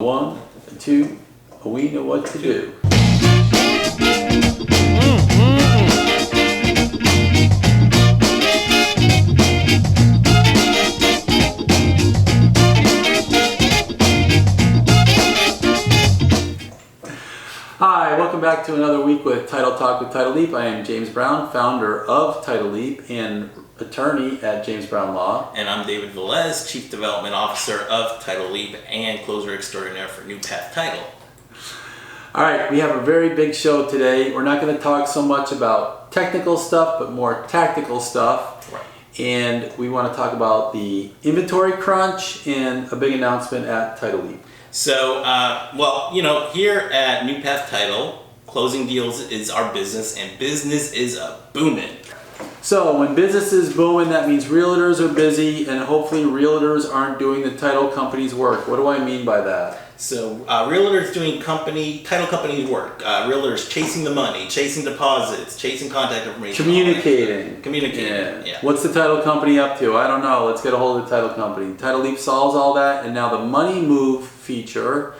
1, 2, we know what to do. Hi, welcome back to another week with Title Talk with Title Leap. I am James Brown, founder of Title Leap and attorney at James Brown Law. And I'm David Velez, Chief Development Officer of Title Leap and Closer Extraordinaire for New Path Title. All right, we have a very big show today. We're not going to talk so much about technical stuff, but more tactical stuff. Right. And we want to talk about the inventory crunch and a big announcement at Title Leap. So, here at New Path Title, closing deals is our business, and business is booming. So when business is booming, that means realtors are busy, and hopefully realtors aren't doing the title company's work. What do I mean by that? So, realtors doing title company work. Realtors chasing the money, chasing deposits, chasing contact information. Communicating. Yeah. What's the title company up to? I don't know. Let's get a hold of the title company. Title Leap solves all that, and now the Money Move feature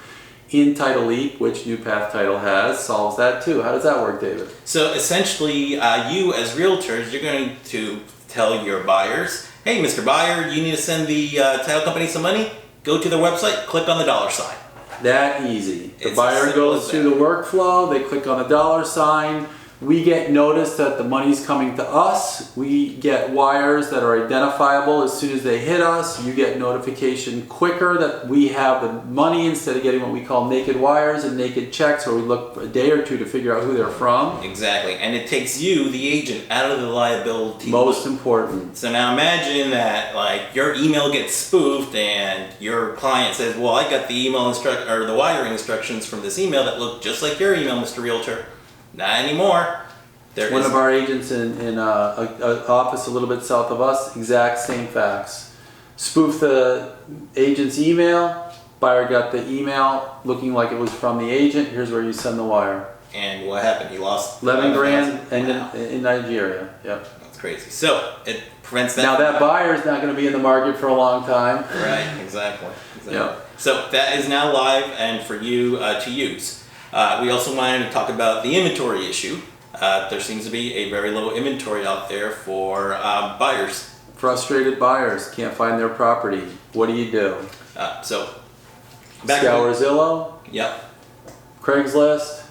in Title Leap, which New Path Title has, solves that too. How does that work, David? So essentially, you as realtors, you're going to tell your buyers, hey, Mr. Buyer, you need to send the title company some money? Go to their website, click on the dollar sign. That easy. The buyer goes through the workflow, they click on the dollar sign. We get notice that the money's coming to us. We get wires that are identifiable as soon as they hit us. You get notification quicker that we have the money instead of getting what we call naked wires and naked checks, where we look a day or two to figure out who they're from. Exactly. And it takes you, the agent, out of the liability. Most important. So now imagine that your email gets spoofed and your client says, well, I got the the wiring instructions from this email that look just like your email, Mr. Realtor. Not anymore. One of our agents in an office a little bit south of us, exact same facts. Spoof the agent's email. Buyer got the email looking like it was from the agent. Here's where you send the wire. And what happened? You lost 11 grand in Nigeria. Yep. That's crazy. So it prevents that. Now that buyer is not going to be in the market for a long time. Right. Exactly. Yep. So that is now live and for you to use. We also wanted to talk about the inventory issue. There seems to be a very low inventory out there for buyers. Frustrated buyers can't find their property. What do you do? Scour Zillow? Yep. Craigslist?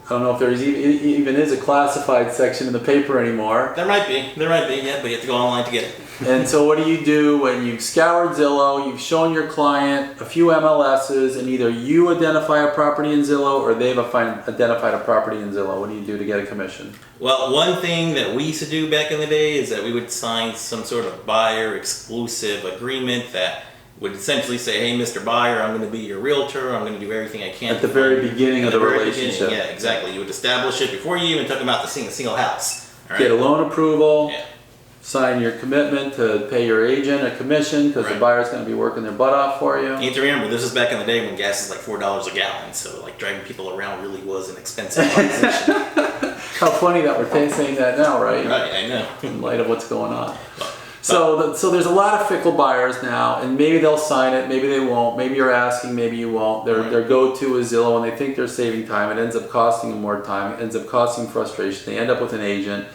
I don't know if there's even is a classified section in the paper anymore. There might be, yeah, but you have to go online to get it. And so what do you do when you've scoured Zillow, you've shown your client a few MLSs, and either you identify a property in Zillow or they've identified a property in Zillow? What do you do to get a commission? Well, one thing that we used to do back in the day is that we would sign some sort of buyer exclusive agreement that would essentially say, hey, Mr. Buyer, I'm going to be your realtor. I'm going to do everything I can. At the very beginning of the relationship. Yeah, exactly. You would establish it before you even took them out to see a single house. All right? Get a loan approval. Yeah. Sign your commitment to pay your agent a commission because the buyer's going to be working their butt off for you. You have to remember, this is back in the day when gas is like $4 a gallon, so driving people around really was an expensive proposition. How funny that we're saying that now, right? Right, I know. In light of what's going on. So there's a lot of fickle buyers now, and maybe they'll sign it, maybe they won't. Maybe you're asking, maybe you won't. Their go-to is Zillow, and they think they're saving time. It ends up costing them more time. It ends up costing frustration. They end up with an agent.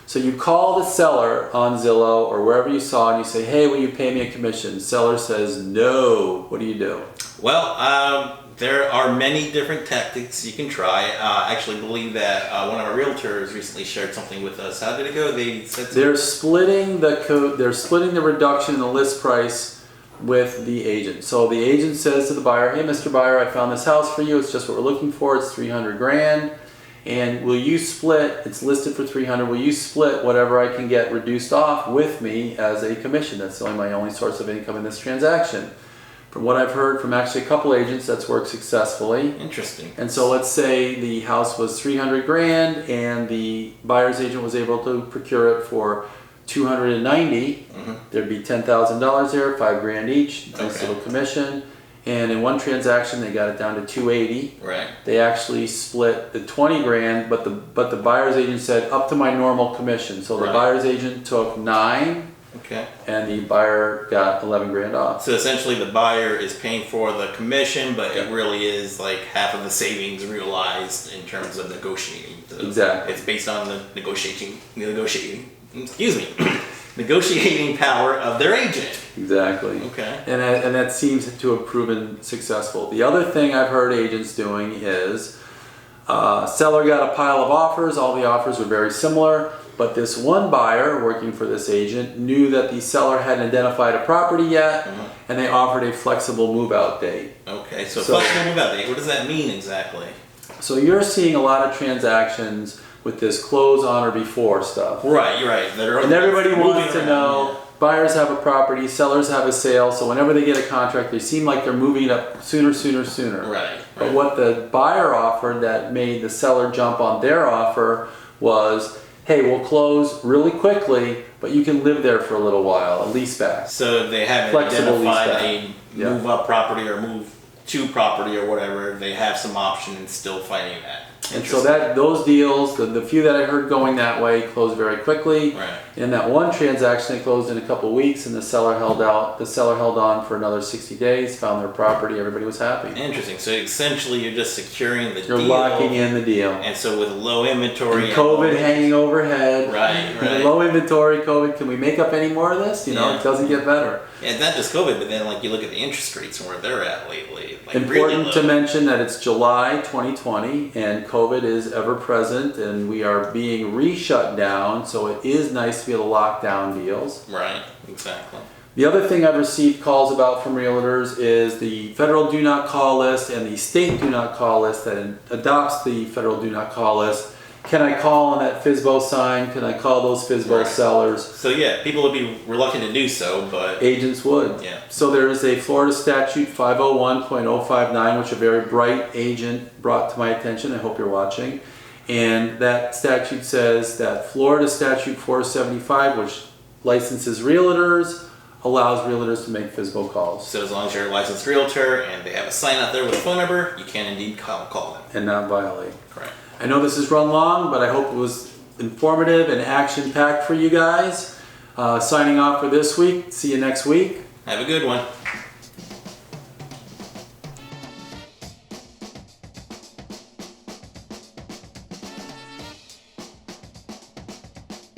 So you call the seller on Zillow or wherever you saw, and you say, hey, will you pay me a commission? Seller says no. What do you do? Well, there are many different tactics you can try. I actually believe that one of our realtors recently shared something with us. How did it go? They're splitting the code. They're splitting the reduction in the list price with the agent. So the agent says to the buyer, hey, Mr. Buyer, I found this house for you. It's just what we're looking for. It's 300 grand. And will you split, it's listed for 300, will you split whatever I can get reduced off with me as a commission? That's my only source of income in this transaction. From what I've heard from actually a couple agents, that's worked successfully. Interesting. And so let's say the house was 300 grand and the buyer's agent was able to procure it for 290. There'd be $10,000 there, 5 grand each, nice little commission. And in one transaction, they got it down to 280. Right. They actually split the 20 grand, but the buyer's agent said up to my normal commission. So the buyer's agent took 9 Okay. and the buyer got 11 grand off. So essentially, the buyer is paying for the commission, but it really is like half of the savings realized in terms of negotiating. So Exactly. it's based on the negotiating power of their agent. Exactly. Okay. And that seems to have proven successful. The other thing I've heard agents doing is seller got a pile of offers. All the offers were very similar, but this one buyer working for this agent knew that the seller hadn't identified a property yet, and they offered a flexible move-out date. Okay, so flexible move-out date, what does that mean exactly? So you're seeing a lot of transactions with this close on or before stuff. Right, you're right. And everybody wants to know, buyers have a property, sellers have a sale, so whenever they get a contract, they seem like they're moving it up sooner. Right. But what the buyer offered that made the seller jump on their offer was, hey, we'll close really quickly, but you can live there for a little while, a lease back. So they haven't Flexible identified leaseback. a move up property or move to property or whatever. They have some option and still fighting that. And so those deals, the few that I heard going that way, closed very quickly. Right. In that one transaction, it closed in a couple weeks, and the seller held out. The seller held on for another 60 days, found their property. Everybody was happy. Interesting. So essentially, you're just securing the deal. You're locking in the deal. And so with low inventory, And COVID hanging overhead. Right. Low inventory, COVID. Can we make up any more of this? You know, Yeah. it doesn't get better. And not just COVID, but then like you look at the interest rates and where they're at lately. Like really Important low. to mention that it's July 2020 and COVID is ever present, and we are being re-shut down, so it is nice to be able to lock down deals. Right. Exactly. The other thing I've received calls about from realtors is the federal do not call list and the state do not call list that adopts the federal do not call list. Can I call on that FSBO sign? Can I call those FSBO sellers? So yeah, people would be reluctant to do so, but Agents would. Yeah. So there is a Florida statute 501.059, which a very bright agent brought to my attention. I hope you're watching. And that statute says that Florida statute 475, which licenses realtors, allows realtors to make FSBO calls. so as long as you're a licensed realtor and they have a sign out there with a phone number, you can indeed call them. And not violate. Correct. I know this has run long, but I hope it was informative and action-packed for you guys. Signing off for this week. See you next week. Have a good one.